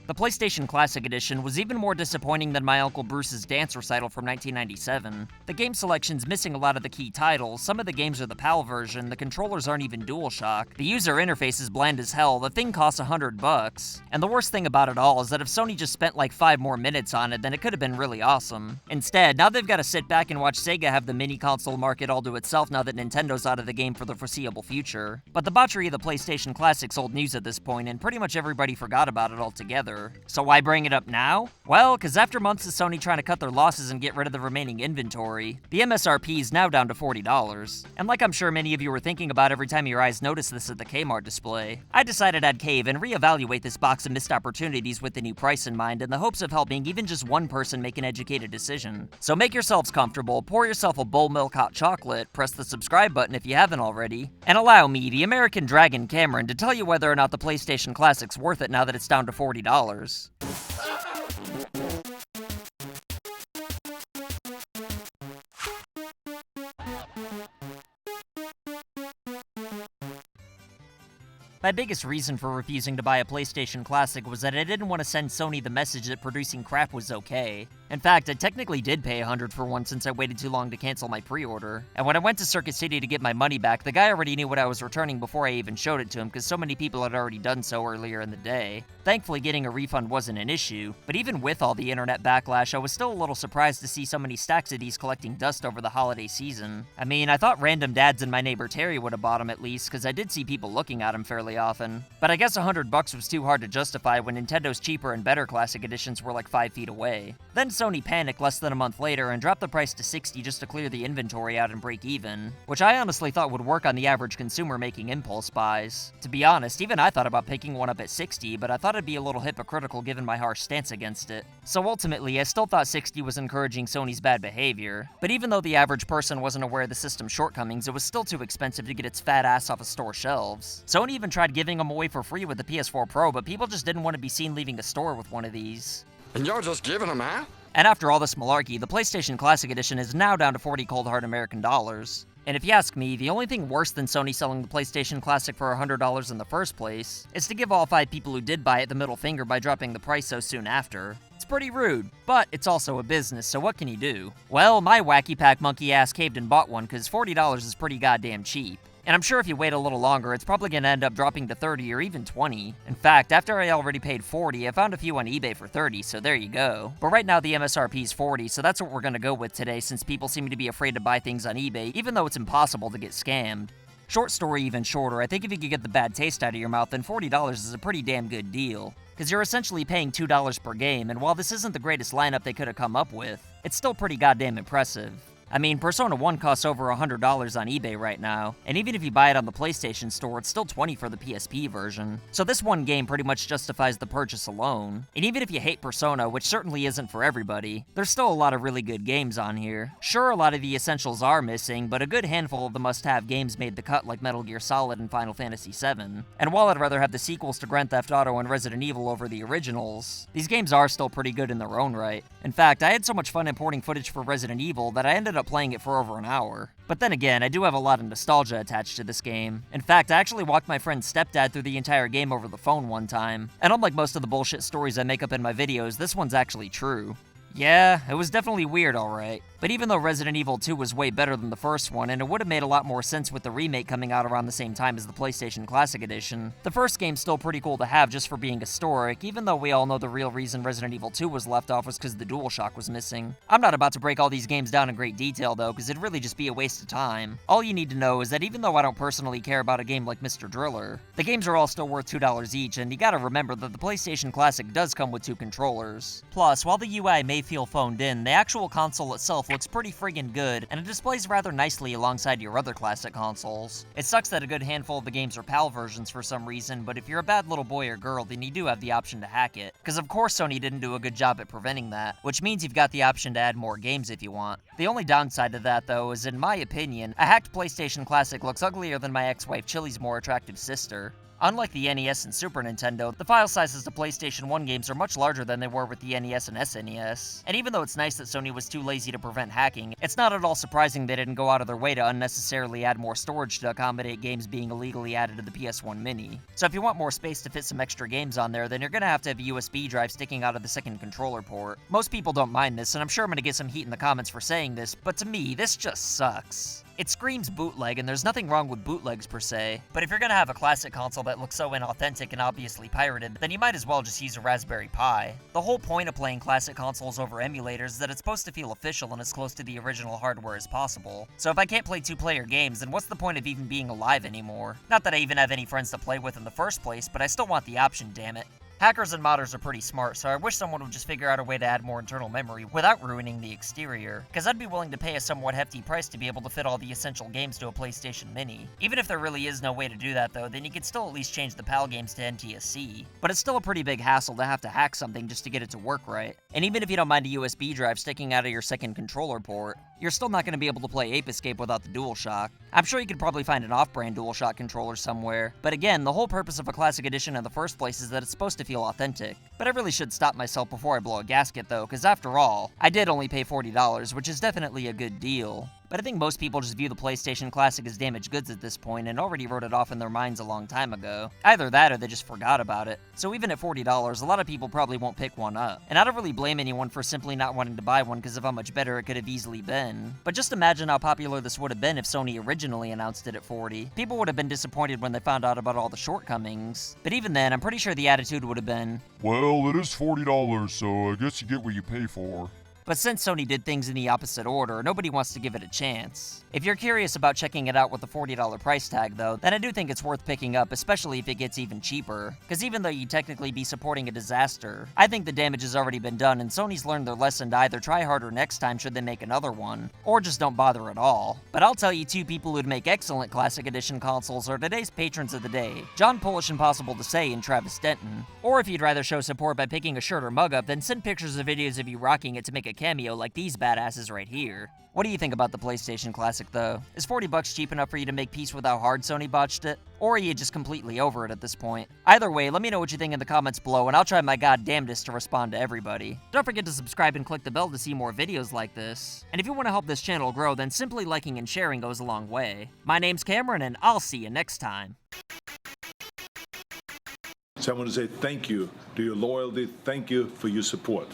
The PlayStation Classic Edition was even more disappointing than my Uncle Bruce's dance recital from 1997. The game selection's missing a lot of the key titles, some of the games are the PAL version, the controllers aren't even DualShock, the user interface is bland as hell, the thing costs $100. And the worst thing about it all is that if Sony just spent like 5 more minutes on it, then it could have been really awesome. Instead, now they've got to sit back and watch Sega have the mini console market all to itself now that Nintendo's out of the game for the foreseeable future. But the botchery of the PlayStation Classic's old news at this point, and pretty much everybody forgot about it altogether. So why bring it up now? Well, because after months of Sony trying to cut their losses and get rid of the remaining inventory, the MSRP is now down to $40. And like I'm sure many of you were thinking about every time your eyes noticed this at the Kmart display, I decided I'd cave and reevaluate this box of missed opportunities with the new price in mind in the hopes of helping even just one person make an educated decision. So make yourselves comfortable, pour yourself a bowl milk hot chocolate, press the subscribe button if you haven't already, and allow me, the American Dragon Cameron, to tell you whether or not the PlayStation Classic's worth it now that it's down to $40. My biggest reason for refusing to buy a PlayStation Classic was that I didn't want to send Sony the message that producing crap was okay. In fact, I technically did pay $100 for one since I waited too long to cancel my pre-order. And when I went to Circuit City to get my money back, the guy already knew what I was returning before I even showed it to him because so many people had already done so earlier in the day. Thankfully, getting a refund wasn't an issue, but even with all the internet backlash, I was still a little surprised to see so many stacks of these collecting dust over the holiday season. I mean, I thought random dads and my neighbor Terry would have bought them at least, because I did see people looking at them fairly often. But I guess $100 was too hard to justify when Nintendo's cheaper and better classic editions were like 5 feet away. Then Sony panicked less than a month later and dropped the price to $60 just to clear the inventory out and break even, which I honestly thought would work on the average consumer making impulse buys. To be honest, even I thought about picking one up at $60, but I thought it'd be a little hypocritical given my harsh stance against it. So ultimately, I still thought $60 was encouraging Sony's bad behavior, but even though the average person wasn't aware of the system's shortcomings, it was still too expensive to get its fat ass off of store shelves. Sony even tried giving them away for free with the PS4 Pro, but people just didn't want to be seen leaving a store with one of these. And you're just giving them out? And after all this malarkey, the PlayStation Classic Edition is now down to 40 cold hard American dollars. And if you ask me, the only thing worse than Sony selling the PlayStation Classic for $100 in the first place is to give all 5 people who did buy it the middle finger by dropping the price so soon after. It's pretty rude, but it's also a business, so what can you do? Well, my wacky pack monkey ass caved and bought one because $40 is pretty goddamn cheap. And I'm sure if you wait a little longer, it's probably going to end up dropping to $30 or even $20. In fact, after I already paid $40, I found a few on eBay for $30, so there you go. But right now the MSRP is $40, so that's what we're going to go with today since people seem to be afraid to buy things on eBay, even though it's impossible to get scammed. Short story even shorter, I think if you could get the bad taste out of your mouth, then $40 is a pretty damn good deal. Because you're essentially paying $2 per game, and while this isn't the greatest lineup they could have come up with, it's still pretty goddamn impressive. I mean, Persona 1 costs over $100 on eBay right now, and even if you buy it on the PlayStation Store, it's still $20 for the PSP version. So this one game pretty much justifies the purchase alone. And even if you hate Persona, which certainly isn't for everybody, there's still a lot of really good games on here. Sure, a lot of the essentials are missing, but a good handful of the must-have games made the cut like Metal Gear Solid and Final Fantasy VII. And while I'd rather have the sequels to Grand Theft Auto and Resident Evil over the originals, these games are still pretty good in their own right. In fact, I had so much fun importing footage for Resident Evil that I ended up playing it for over an hour. But then again, I do have a lot of nostalgia attached to this game. In fact, I actually walked my friend's stepdad through the entire game over the phone one time. And unlike most of the bullshit stories I make up in my videos, this one's actually true. Yeah, it was definitely weird, alright. But even though Resident Evil 2 was way better than the first one, and it would have made a lot more sense with the remake coming out around the same time as the PlayStation Classic Edition, the first game's still pretty cool to have just for being historic, even though we all know the real reason Resident Evil 2 was left off was because the DualShock was missing. I'm not about to break all these games down in great detail though, because it'd really just be a waste of time. All you need to know is that even though I don't personally care about a game like Mr. Driller, the games are all still worth $2 each, and you gotta remember that the PlayStation Classic does come with 2 controllers. Plus, while the UI may feel phoned in, the actual console itself looks pretty friggin' good, and it displays rather nicely alongside your other classic consoles. It sucks that a good handful of the games are PAL versions for some reason, but if you're a bad little boy or girl, then you do have the option to hack it. Because of course Sony didn't do a good job at preventing that, which means you've got the option to add more games if you want. The only downside to that, though, is in my opinion, a hacked PlayStation Classic looks uglier than my ex-wife Chili's more attractive sister. Unlike the NES and Super Nintendo, the file sizes to PlayStation 1 games are much larger than they were with the NES and SNES. And even though it's nice that Sony was too lazy to prevent hacking, it's not at all surprising they didn't go out of their way to unnecessarily add more storage to accommodate games being illegally added to the PS1 Mini. So if you want more space to fit some extra games on there, then you're gonna have to have a USB drive sticking out of the second controller port. Most people don't mind this, and I'm sure I'm gonna get some heat in the comments for saying this, but to me, this just sucks. It screams bootleg, and there's nothing wrong with bootlegs per se, but if you're gonna have a classic console that looks so inauthentic and obviously pirated, then you might as well just use a Raspberry Pi. The whole point of playing classic consoles over emulators is that it's supposed to feel official and as close to the original hardware as possible. So if I can't play two-player games, then what's the point of even being alive anymore? Not that I even have any friends to play with in the first place, but I still want the option, damn it. Hackers and modders are pretty smart, so I wish someone would just figure out a way to add more internal memory without ruining the exterior, because I'd be willing to pay a somewhat hefty price to be able to fit all the essential games to a PlayStation Mini. Even if there really is no way to do that though, then you could still at least change the PAL games to NTSC. But it's still a pretty big hassle to have to hack something just to get it to work right. And even if you don't mind a USB drive sticking out of your second controller port, you're still not going to be able to play Ape Escape without the DualShock. I'm sure you could probably find an off-brand DualShock controller somewhere, but again, the whole purpose of a Classic Edition in the first place is that it's supposed to feel authentic. But I really should stop myself before I blow a gasket though, because after all, I did only pay $40, which is definitely a good deal. But I think most people just view the PlayStation Classic as damaged goods at this point and already wrote it off in their minds a long time ago. Either that or they just forgot about it. So even at $40, a lot of people probably won't pick one up. And I don't really blame anyone for simply not wanting to buy one because of how much better it could have easily been. But just imagine how popular this would have been if Sony originally announced it at $40. People would have been disappointed when they found out about all the shortcomings. But even then, I'm pretty sure the attitude would have been, well, it is $40, so I guess you get what you pay for. But since Sony did things in the opposite order, nobody wants to give it a chance. If you're curious about checking it out with the $40 price tag though, then I do think it's worth picking up, especially if it gets even cheaper. Because even though you'd technically be supporting a disaster, I think the damage has already been done and Sony's learned their lesson to either try harder next time should they make another one, or just don't bother at all. But I'll tell you two people who'd make excellent Classic Edition consoles are today's patrons of the day, John Polish Impossible to Say and Travis Denton. Or if you'd rather show support by picking a shirt or mug up, then send pictures or videos of you rocking it to make a cameo like these badasses right here. What do you think about the PlayStation Classic though? Is $40 cheap enough for you to make peace with how hard Sony botched it? Or are you just completely over it at this point? Either way, let me know what you think in the comments below and I'll try my goddamnedest to respond to everybody. Don't forget to subscribe and click the bell to see more videos like this. And if you want to help this channel grow, then simply liking and sharing goes a long way. My name's Cameron and I'll see you next time. So I want to say thank you to your loyalty, thank you for your support.